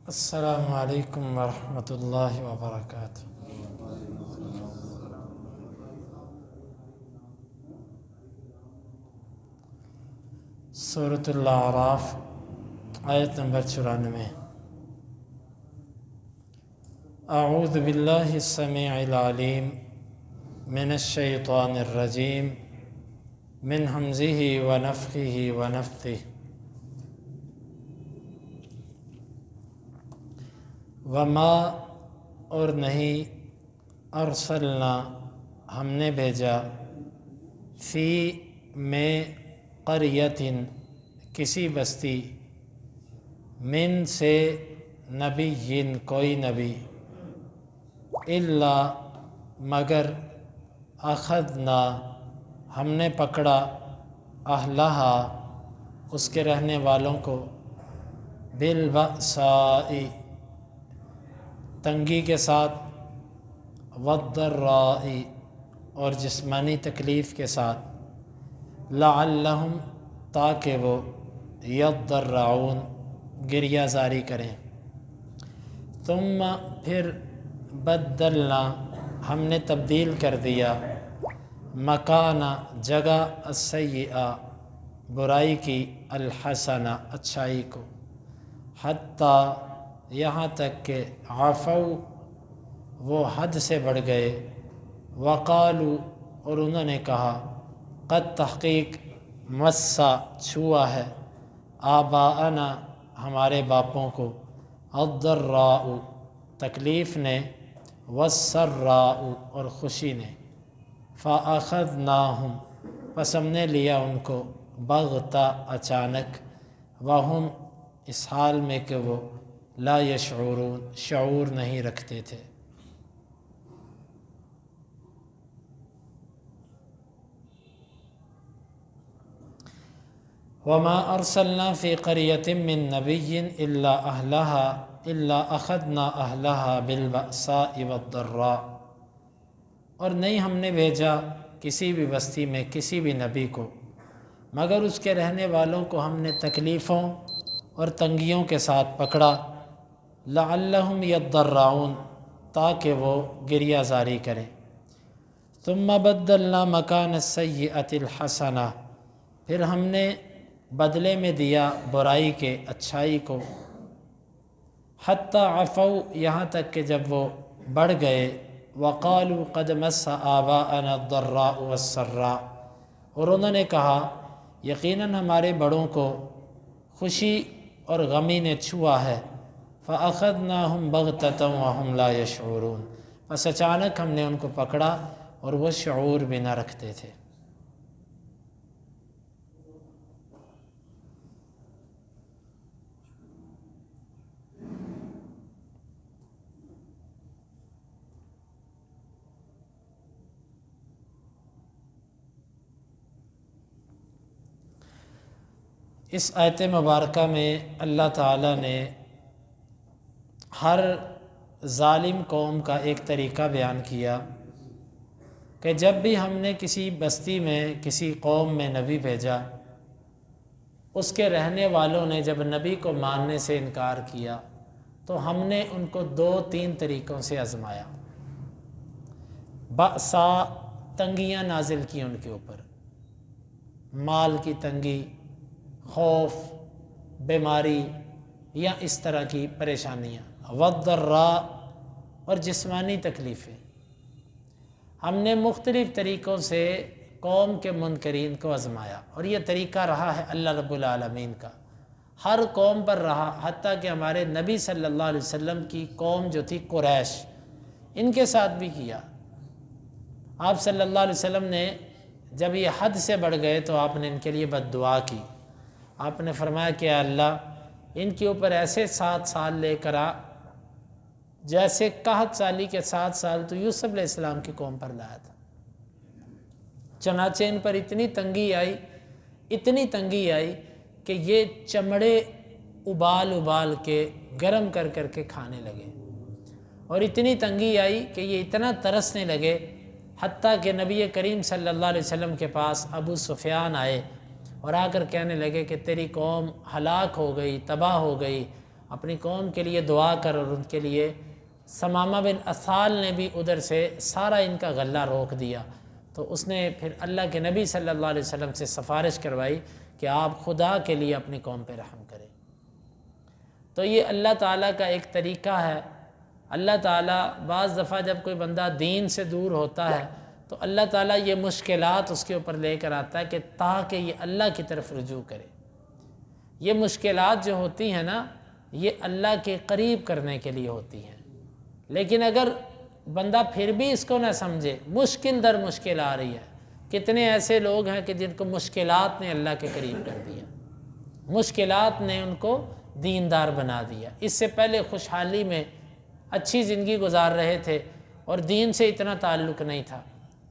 السلام علیکم ورحمۃ اللہ وبرکاتہ۔ سورۃ الاعراف آیت نمبر 94۔ اعوذ باللہ السمیع العلیم من الشیطان الرجیم من ہمزہ ونفخہ ونفثہ۔ وما اور نہیں ارسلنا ہم نے بھیجا فی میں قریۃ کسی بستی من سے نبی کوئی نبی الا مگر اخذنا ہم نے پکڑا اہلہا اس کے رہنے والوں کو بالبأساء تنگی کے ساتھ والضراء اور جسمانی تکلیف کے ساتھ لعلہم تاکہ وہ یضرعون گریہ زاری کریں۔ ثم پھر بدلنا ہم نے تبدیل کر دیا مکان جگہ السیئہ برائی کی الحسنہ اچھائی کو حتیٰ یہاں تک کہ عفو وہ حد سے بڑھ گئے وقالو اور انہوں نے کہا قد تحقیق مسا چھوا ہے آباءنا ہمارے باپوں کو الضراء تکلیف نے والسراء اور خوشی نے فاخذناہم پس ہم نے لیا ان کو بغتہ اچانک وہم اس حال میں کہ وہ لا یشعرون شعور نہیں رکھتے تھے۔ وما ارسلنا فی قریۃ من نبی الا اخذنا اہلہا بالبأساء والضراء اور نہیں ہم نے بھیجا کسی بھی بستی میں کسی بھی نبی کو مگر اس کے رہنے والوں کو ہم نے تکلیفوں اور تنگیوں کے ساتھ پکڑا لعلہم یضرعون تاکہ وہ گریہ زاری کریں۔ ثم بدلنا مکان السیئۃ الحسنہ پھر ہم نے بدلے میں دیا برائی کے اچھائی کو حتیٰ عفو یہاں تک کہ جب وہ بڑھ گئے وقالوا قد مس آباءنا الضراء والسراء اور انہوں نے کہا یقیناً ہمارے بڑوں کو خوشی اور غمی نے چھوا ہے فاخذناہم بغتۃ وہم لا یشعرون بس اچانک ہم نے ان کو پکڑا اور وہ شعور بھی نہ رکھتے تھے۔ اس آیت مبارکہ میں اللہ تعالیٰ نے ہر ظالم قوم کا ایک طریقہ بیان کیا کہ جب بھی ہم نے کسی بستی میں کسی قوم میں نبی بھیجا اس کے رہنے والوں نے جب نبی کو ماننے سے انکار کیا تو ہم نے ان کو 2-3 طریقوں سے آزمایا۔ بأسا تنگیاں نازل کی ان کے اوپر، مال کی تنگی، خوف، بیماری یا اس طرح کی پریشانیاں، والضراء اور جسمانی تکلیفیں۔ ہم نے مختلف طریقوں سے قوم کے منکرین کو آزمایا اور یہ طریقہ رہا ہے اللہ رب العالمین کا، ہر قوم پر رہا، حتیٰ کہ ہمارے نبی صلی اللہ علیہ وسلم کی قوم جو تھی قریش، ان کے ساتھ بھی کیا۔ آپ صلی اللہ علیہ وسلم نے جب یہ حد سے بڑھ گئے تو آپ نے ان کے لیے بد دعا کی، آپ نے فرمایا کہ اللہ ان کے اوپر ایسے 7 سال لے کر آ جیسے قحط سالی کے 7 سال تو یوسف علیہ السلام کی قوم پر لایا تھا۔ چنانچہ ان پر اتنی تنگی آئی کہ یہ چمڑے ابال کے گرم کر کے کھانے لگے، اور اتنی تنگی آئی کہ یہ اتنا ترسنے لگے حتیٰ کہ نبی کریم صلی اللہ علیہ وسلم کے پاس ابو سفیان آئے اور آ کر کہنے لگے کہ تیری قوم ہلاک ہو گئی، تباہ ہو گئی، اپنی قوم کے لیے دعا کر۔ اور ان کے لیے ثمامہ بن اسال نے بھی ادھر سے سارا ان کا غلہ روک دیا، تو اس نے پھر اللہ کے نبی صلی اللہ علیہ وسلم سے سفارش کروائی کہ آپ خدا کے لیے اپنی قوم پہ رحم کریں۔ تو یہ اللہ تعالیٰ کا ایک طریقہ ہے۔ اللہ تعالیٰ بعض دفعہ جب کوئی بندہ دین سے دور ہوتا ہے تو اللہ تعالیٰ یہ مشکلات اس کے اوپر لے کر آتا ہے کہ تاکہ یہ اللہ کی طرف رجوع کرے۔ یہ مشکلات جو ہوتی ہیں نا، یہ اللہ کے قریب کرنے کے لیے ہوتی ہیں، لیکن اگر بندہ پھر بھی اس کو نہ سمجھے، مشکل در مشکل آ رہی ہے۔ کتنے ایسے لوگ ہیں کہ جن کو مشکلات نے اللہ کے قریب کر دیا، مشکلات نے ان کو دیندار بنا دیا۔ اس سے پہلے خوشحالی میں اچھی زندگی گزار رہے تھے اور دین سے اتنا تعلق نہیں تھا،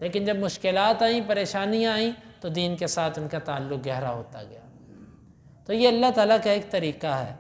لیکن جب مشکلات آئیں، پریشانیاں آئیں تو دین کے ساتھ ان کا تعلق گہرا ہوتا گیا۔ تو یہ اللہ تعالیٰ کا ایک طریقہ ہے۔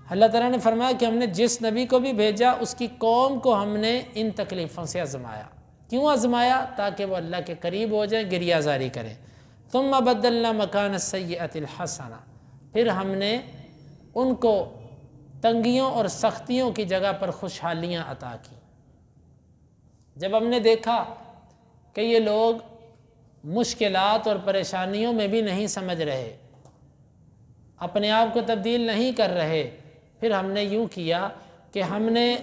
اللہ تعالیٰ نے فرمایا کہ ہم نے جس نبی کو بھی بھیجا اس کی قوم کو ہم نے ان تکلیفوں سے آزمایا۔ کیوں آزمایا؟ تاکہ وہ اللہ کے قریب ہو جائیں، گریہ زاری کریں۔ ثم بدلنا مکان السیئۃ الحسنہ، پھر ہم نے ان کو تنگیوں اور سختیوں کی جگہ پر خوشحالیاں عطا کی۔ جب ہم نے دیکھا کہ یہ لوگ مشکلات اور پریشانیوں میں بھی نہیں سمجھ رہے، اپنے آپ کو تبدیل نہیں کر رہے، پھر ہم نے یوں کیا کہ ہم نے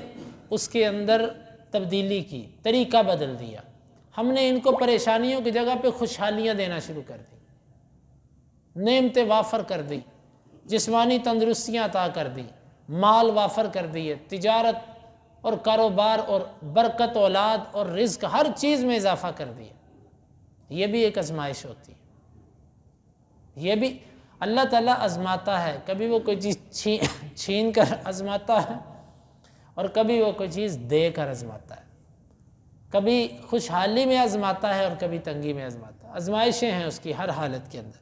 اس کے اندر تبدیلی کی، طریقہ بدل دیا۔ ہم نے ان کو پریشانیوں کی جگہ پہ خوشحالیاں دینا شروع کر دی، نعمتیں وافر کر دی، جسمانی تندرستیاں عطا کر دی، مال وافر کر دیے، تجارت اور کاروبار اور برکت، اولاد اور رزق، ہر چیز میں اضافہ کر دیا۔ یہ بھی ایک آزمائش ہوتی ہے، یہ بھی اللہ تعالیٰ آزماتا ہے۔ کبھی وہ کوئی چیز چھین کر آزماتا ہے اور کبھی وہ کوئی چیز دے کر آزماتا ہے، کبھی خوشحالی میں آزماتا ہے اور کبھی تنگی میں آزماتا ہے۔ آزمائشیں ہیں اس کی ہر حالت کے اندر۔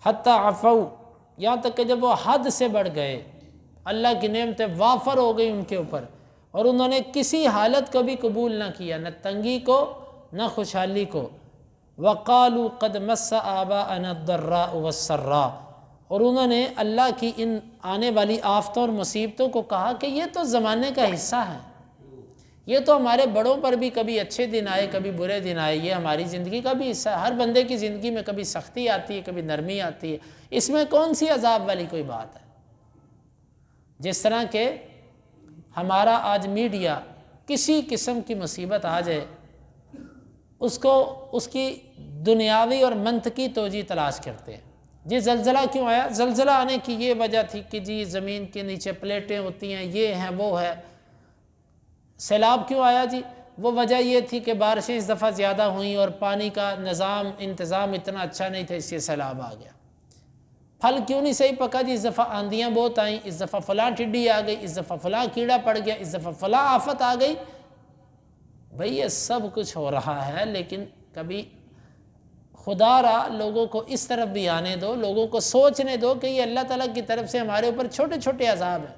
حتی عفو، یہاں تک کہ جب وہ حد سے بڑھ گئے، اللہ کی نعمتیں وافر ہو گئی ان کے اوپر، اور انہوں نے کسی حالت کو بھی قبول نہ کیا، نہ تنگی کو نہ خوشحالی کو۔ وَقَالُوا قَدْ مَسَّ آبَاءَنَا الضَّرَّاءُ وَالسَّرَّاءُ، اور انہوں نے اللہ کی ان آنے والی آفتوں اور مصیبتوں کو کہا کہ یہ تو زمانے کا حصہ ہے، یہ تو ہمارے بڑوں پر بھی کبھی اچھے دن آئے کبھی برے دن آئے، یہ ہماری زندگی کا بھی حصہ ہے۔ ہر بندے کی زندگی میں کبھی سختی آتی ہے، کبھی نرمی آتی ہے، اس میں کون سی عذاب والی کوئی بات ہے؟ جس طرح کہ ہمارا آج میڈیا کسی قسم کی مصیبت آ جائے، اس کو اس کی دنیاوی اور منطقی توجہ تلاش کرتے ہیں۔ جی زلزلہ کیوں آیا؟ زلزلہ آنے کی یہ وجہ تھی کہ جی زمین کے نیچے پلیٹیں ہوتی ہیں، یہ ہیں وہ ہے۔ سیلاب کیوں آیا؟ جی وہ وجہ یہ تھی کہ بارشیں اس دفعہ زیادہ ہوئیں اور پانی کا انتظام اتنا اچھا نہیں تھا، اس سے سیلاب آ گیا۔ پھل کیوں نہیں صحیح پکا؟ جی اس دفعہ آندیاں بہت آئیں، اس دفعہ فلاں ٹڈی آ گئی، اس دفعہ فلاں کیڑا پڑ گیا، اس دفعہ فلاں آفت آ گئی۔ بھئی یہ سب کچھ ہو رہا ہے، لیکن کبھی خدا را لوگوں کو اس طرف بھی آنے دو، لوگوں کو سوچنے دو کہ یہ اللہ تعالیٰ کی طرف سے ہمارے اوپر چھوٹے چھوٹے عذاب ہیں۔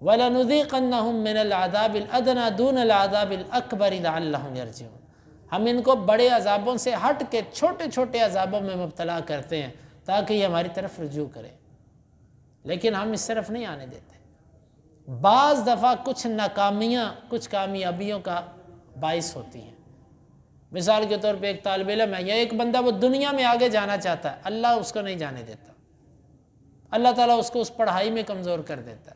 وَلَنُذِيقَنَّهُم مِّنَ الْعَذَابِ الْأَدْنَىٰ دُونَ الْعَذَابِ الْأَكْبَرِ لَعَلَّهُمْ يَرْجِعُونَ، ہم ان کو بڑے عذابوں سے ہٹ کے چھوٹے چھوٹے عذابوں میں مبتلا کرتے ہیں تاکہ یہ ہماری طرف رجوع کرے، لیکن ہم اس طرف نہیں آنے دیتے۔ بعض دفعہ کچھ ناکامیاں کچھ کامیابیوں کا باعث ہوتی ہیں۔ مثال کے طور پہ ایک طالب علم ہے یا ایک بندہ وہ دنیا میں آگے جانا چاہتا ہے، اللہ اس کو نہیں جانے دیتا، اللہ تعالیٰ اس کو اس پڑھائی میں کمزور کر دیتا ہے،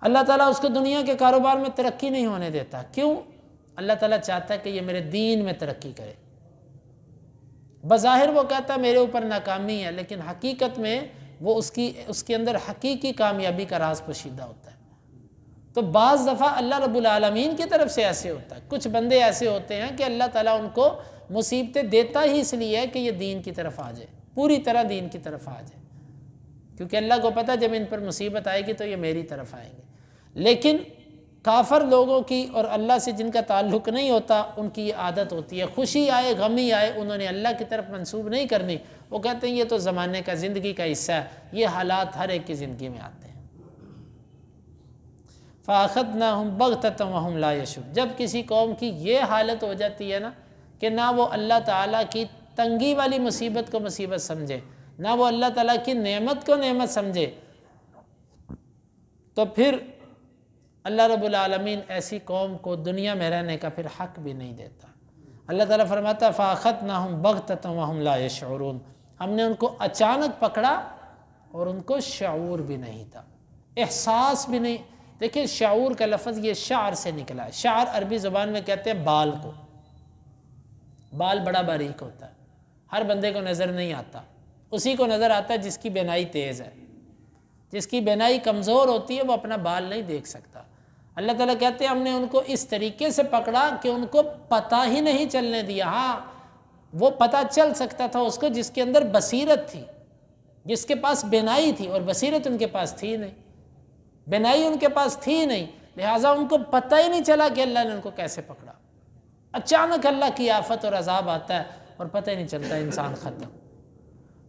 اللہ تعالیٰ اس کو دنیا کے کاروبار میں ترقی نہیں ہونے دیتا۔ کیوں؟ اللہ تعالیٰ چاہتا ہے کہ یہ میرے دین میں ترقی کرے۔ بظاہر وہ کہتا ہے میرے اوپر ناکامی ہے، لیکن حقیقت میں وہ اس کے اندر حقیقی کامیابی کا راز پوشیدہ ہوتا ہے۔ تو بعض دفعہ اللہ رب العالمین کی طرف سے ایسے ہوتا ہے، کچھ بندے ایسے ہوتے ہیں کہ اللہ تعالیٰ ان کو مصیبتیں دیتا ہی اس لیے ہے کہ یہ دین کی طرف آ جائے، پوری طرح دین کی طرف آ جائے، کیونکہ اللہ کو پتہ جب ان پر مصیبت آئے گی تو یہ میری طرف آئیں گے۔ لیکن کافر لوگوں کی اور اللہ سے جن کا تعلق نہیں ہوتا، ان کی یہ عادت ہوتی ہے، خوشی آئے غمی آئے انہوں نے اللہ کی طرف منسوب نہیں کرنی، وہ کہتے ہیں یہ تو زمانے کا زندگی کا حصہ ہے، یہ حالات ہر ایک کی زندگی میں آتے ہیں۔ فَأَخَذْنَاهُمْ بَغْتَةً وَهُمْ لَا يَشْعُرُونَ، جب کسی قوم کی یہ حالت ہو جاتی ہے نا کہ نہ وہ اللہ تعالیٰ کی تنگی والی مصیبت کو مصیبت سمجھے، نہ وہ اللہ تعالیٰ کی نعمت کو نعمت سمجھے، تو پھر اللہ رب العالمین ایسی قوم کو دنیا میں رہنے کا پھر حق بھی نہیں دیتا۔ اللہ تعالیٰ فرماتا فَأَخَذْنَاهُمْ بَغْتَةً وَهُمْ لَا يَشْعُرُونَ، ہم نے ان کو اچانک پکڑا اور ان کو شعور بھی نہیں تھا، احساس بھی نہیں۔ دیکھیں شعور کا لفظ یہ شعر سے نکلا ہے۔ شعر عربی زبان میں کہتے ہیں بال کو، بال بڑا باریک ہوتا ہے، ہر بندے کو نظر نہیں آتا، اسی کو نظر آتا ہے جس کی بینائی تیز ہے۔ جس کی بینائی کمزور ہوتی ہے وہ اپنا بال نہیں دیکھ سکتا۔ اللہ تعالیٰ کہتے ہیں ہم نے ان کو اس طریقے سے پکڑا کہ ان کو پتہ ہی نہیں چلنے دیا۔ ہاں وہ پتہ چل سکتا تھا اس کو جس کے اندر بصیرت تھی، جس کے پاس بینائی تھی، اور بصیرت ان کے پاس تھی نہیں، بینائی ان کے پاس تھی نہیں، لہٰذا ان کو پتہ ہی نہیں چلا کہ اللہ نے ان کو کیسے پکڑا۔ اچانک اللہ کی آفت اور عذاب آتا ہے اور پتہ ہی نہیں چلتا، انسان ختم۔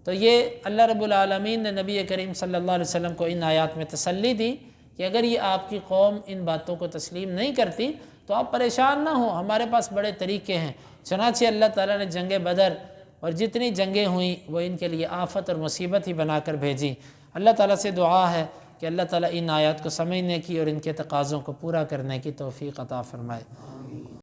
تو یہ اللہ رب العالمین نے نبی کریم صلی اللہ علیہ وسلم کو ان آیات میں تسلی دی کہ اگر یہ آپ کی قوم ان باتوں کو تسلیم نہیں کرتی تو آپ پریشان نہ ہوں، ہمارے پاس بڑے طریقے ہیں۔ چنانچہ اللہ تعالیٰ نے جنگ بدر اور جتنی جنگیں ہوئیں وہ ان کے لیے آفت اور مصیبت ہی بنا کر بھیجی۔ اللہ تعالیٰ سے دعا ہے کہ اللہ تعالیٰ ان آیات کو سمجھنے کی اور ان کے تقاضوں کو پورا کرنے کی توفیق عطا فرمائے۔